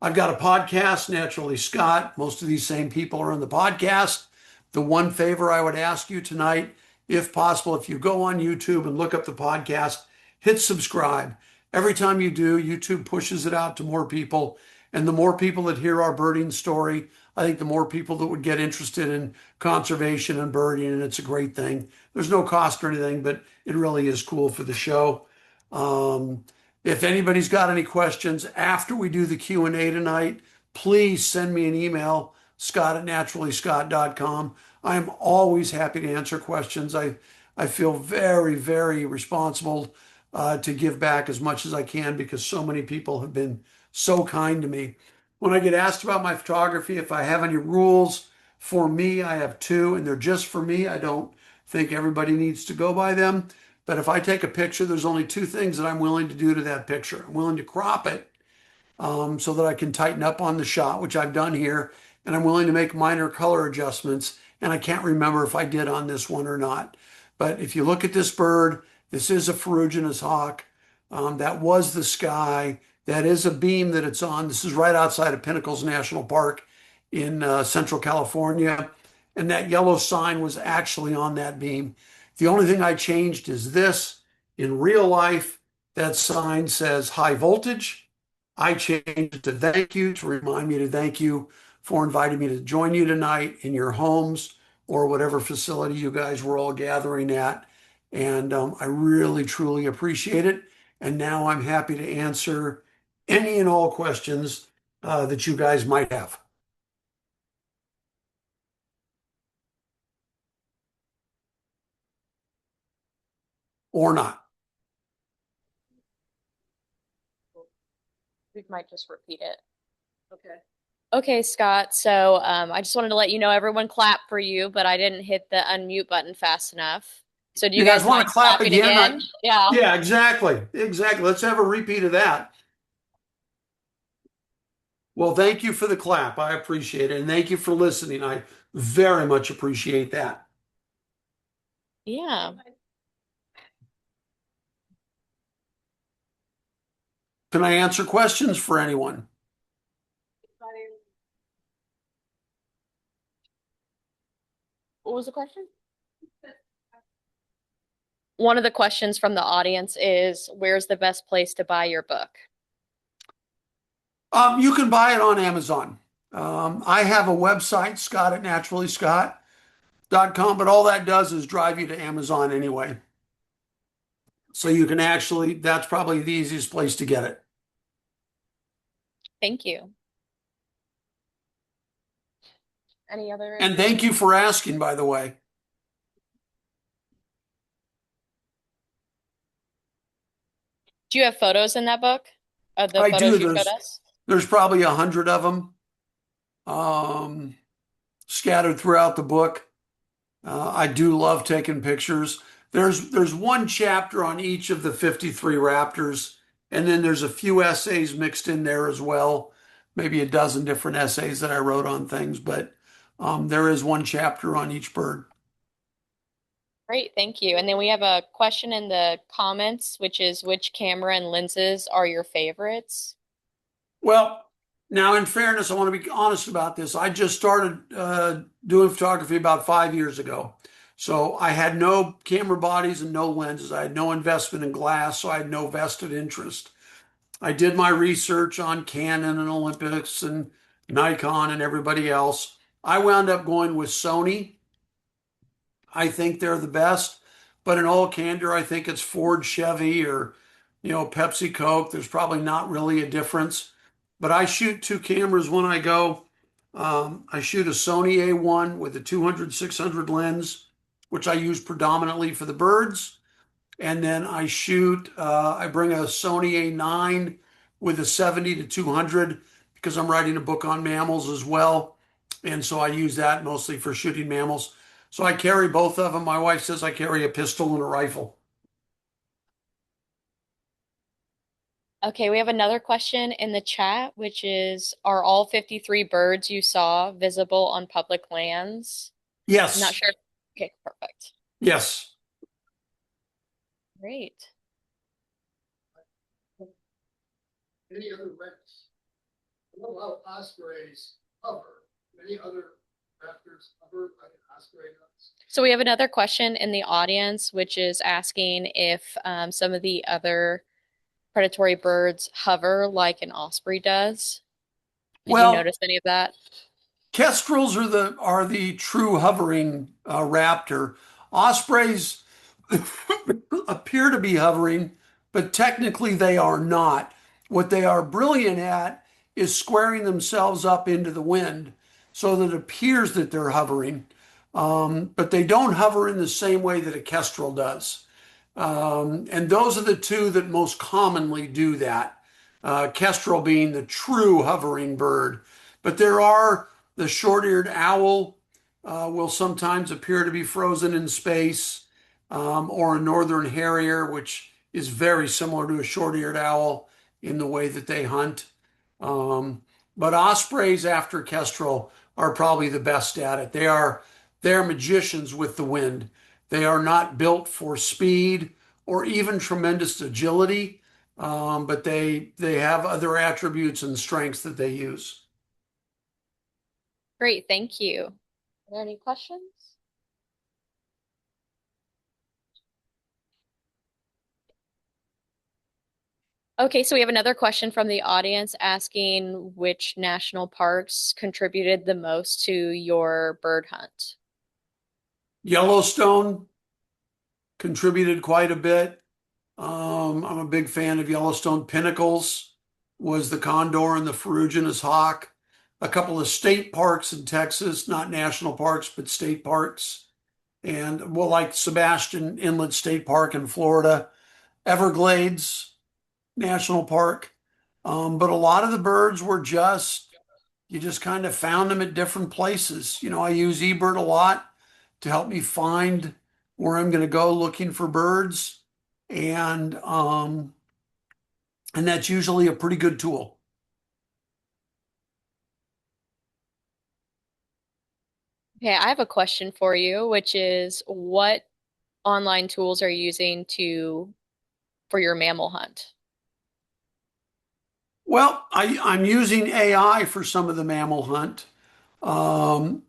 I've got a podcast, Naturally Scott. Most of these same people are on the podcast. The one favor I would ask you tonight, if possible, if you go on YouTube and look up the podcast, hit subscribe. Every time you do, YouTube pushes it out to more people. And the more people that hear our birding story, I think the more people that would get interested in conservation and birding, and it's a great thing. There's no cost or anything, but it really is cool for the show. If anybody's got any questions after we do the Q&A tonight, please send me an email, scott@naturallyscott.com. I'm always happy to answer questions. I feel very, very responsible to give back as much as I can because so many people have been so kind to me. when I get asked about my photography, if I have any rules for me, I have two, and they're just for me. I don't think everybody needs to go by them. But if I take a picture, there's only two things that I'm willing to do to that picture. I'm willing to crop it so that I can tighten up on the shot, which I've done here, and I'm willing to make minor color adjustments. And I can't remember if I did on this one or not. But if you look at this bird, this is a ferruginous hawk. That was the sky. That is a beam that it's on. This is right outside of Pinnacles National Park in Central California. And that yellow sign was actually on that beam. The only thing I changed is this. In real life, that sign says high voltage. I changed it to thank you to remind me to thank you for inviting me to join you tonight in your homes or whatever facility you guys were all gathering at. And I really, truly appreciate it. And now I'm happy to answer any and all questions that you guys might have. Or not. We might just repeat it. Okay. Okay, Scott. So I just wanted to let you know everyone clapped for you, but I didn't hit the unmute button fast enough. So do you guys want mind to clap clapping again? Yeah. Yeah, exactly. Exactly. Let's have a repeat of that. Well, thank you for the clap. I appreciate it. And thank you for listening. I very much appreciate that. Yeah. Can I answer questions for anyone? What was the question? One of the questions from the audience is, where's the best place to buy your book? You can buy it on Amazon. I have a website, scott@naturallyscott.com, but all that does is drive you to Amazon anyway. So you can actually, that's probably the easiest place to get it. Thank you. Any other? And thank you for asking, by the way. Do you have photos in that book of the I photos do. you showed us? There's probably 100 of them scattered throughout the book. I do love taking pictures. There's one chapter on each of the 53 Raptors, and then there's a few essays mixed in there as well, maybe a dozen different essays that I wrote on things, but there is one chapter on each bird. Great, thank you. And then we have a question in the comments, which is, which camera and lenses are your favorites? Well, now in fairness, I want to be honest about this. I just started doing photography about 5 years ago. So I had no camera bodies and no lenses. I had no investment in glass, so I had no vested interest. I did my research on Canon and Olympus and Nikon and everybody else. I wound up going with Sony. I think they're the best, but in all candor, I think it's Ford, Chevy, or Pepsi, Coke. There's probably not really a difference. But I shoot two cameras when I go. I shoot a Sony A1 with a 200-600 lens, which I use predominantly for the birds. And then I bring a Sony A9 with a 70-200 because I'm writing a book on mammals as well. And so I use that mostly for shooting mammals. So I carry both of them. My wife says I carry a pistol and a rifle. Okay, we have another question in the chat, which is, are all 53 birds you saw visible on public lands? Yes. I'm not sure. Okay, perfect. Yes. Great. Any other raptors? What about ospreys hover? Any other raptors hover like an osprey does? So we have another question in the audience, which is asking if some of the other predatory birds hover like an osprey does. Did you notice any of that? Kestrels are the true hovering raptor. Ospreys appear to be hovering, but technically they are not. What they are brilliant at is squaring themselves up into the wind so that it appears that they're hovering, but they don't hover in the same way that a kestrel does. And those are the two that most commonly do that. kestrel being the true hovering bird. But there are the short-eared owl will sometimes appear to be frozen in space, or a northern harrier, which is very similar to a short-eared owl in the way that they hunt. But ospreys after kestrel are probably the best at it. They're magicians with the wind. They are not built for speed or even tremendous agility, but they have other attributes and strengths that they use. Great, thank you. Are there any questions? Okay, so we have another question from the audience asking which national parks contributed the most to your bird hunt. Yellowstone contributed quite a bit. I'm a big fan of Yellowstone. Pinnacles was the condor and the ferruginous hawk. A couple of state parks in Texas, not national parks, but state parks. And well, like Sebastian Inlet State Park in Florida, Everglades National Park. But a lot of the birds were you just kind of found them at different places. I use eBird a lot to help me find where I'm going to go looking for birds. And that's usually a pretty good tool. Okay, I have a question for you, which is what online tools are you using for your mammal hunt? Well, I'm using AI for some of the mammal hunt. But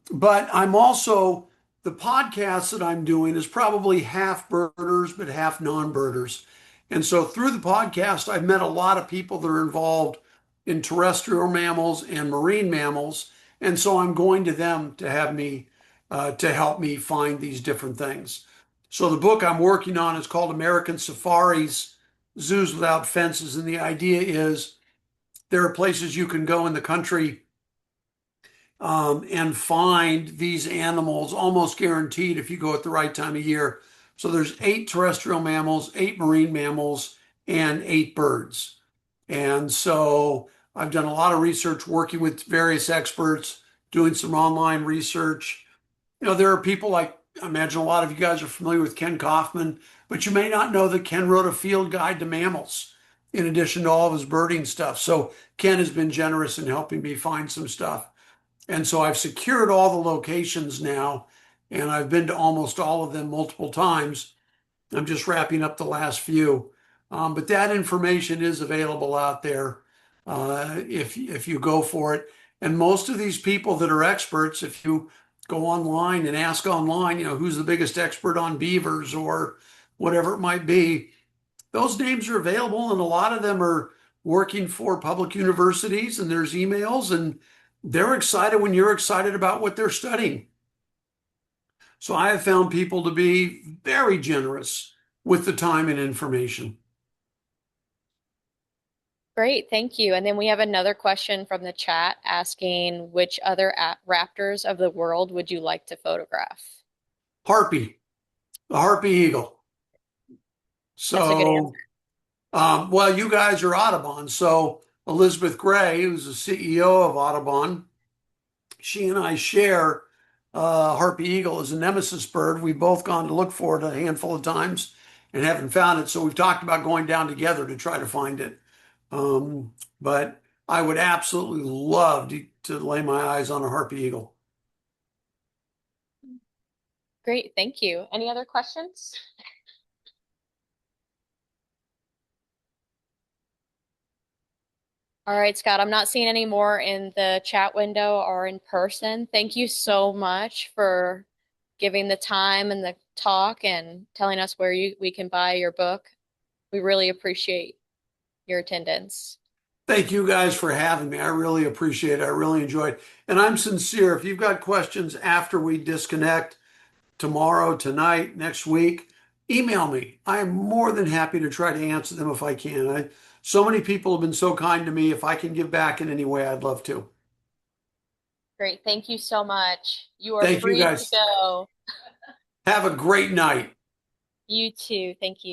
the podcast that I'm doing is probably half birders, but half non-birders. And so through the podcast, I've met a lot of people that are involved in terrestrial mammals and marine mammals. And so I'm going to them to to help me find these different things. So the book I'm working on is called American Safaris, Zoos Without Fences. And the idea is there are places you can go in the country and find these animals almost guaranteed if you go at the right time of year. So there's 8 terrestrial mammals, 8 marine mammals, and 8 birds. And so I've done a lot of research working with various experts, doing some online research. There are people like, I imagine a lot of you guys are familiar with Ken Kaufman, but you may not know that Ken wrote a field guide to mammals in addition to all of his birding stuff. So Ken has been generous in helping me find some stuff. And so I've secured all the locations now, and I've been to almost all of them multiple times. I'm just wrapping up the last few. But that information is available out there if you go for it. And most of these people that are experts, if you go online and ask online, who's the biggest expert on beavers or whatever it might be, those names are available, and a lot of them are working for public universities, and there's emails, and they're excited when you're excited about what they're studying. So I have found people to be very generous with the time and information. Great, thank you. And then we have another question from the chat asking which other raptors of the world would you like to photograph? Harpy, the harpy eagle. That's a good answer. Well, you guys are Audubon. So Elizabeth Gray, who's the CEO of Audubon, she and I share harpy eagle as a nemesis bird. We've both gone to look for it a handful of times and haven't found it. So we've talked about going down together to try to find it. But I would absolutely love to lay my eyes on a harpy eagle. Great, thank you. Any other questions? All right, Scott, I'm not seeing any more in the chat window or in person. Thank you so much for giving the time and the talk and telling us where we can buy your book. We really appreciate your attendance. Thank you guys for having me. I really appreciate it. I really enjoyed it. And I'm sincere. If you've got questions after we disconnect tomorrow, tonight, next week, email me. I am more than happy to try to answer them if I can. So many people have been so kind to me. If I can give back in any way, I'd love to. Great. Thank you so much. You are Thank you free to guys. go. Have a great night. You too. Thank you.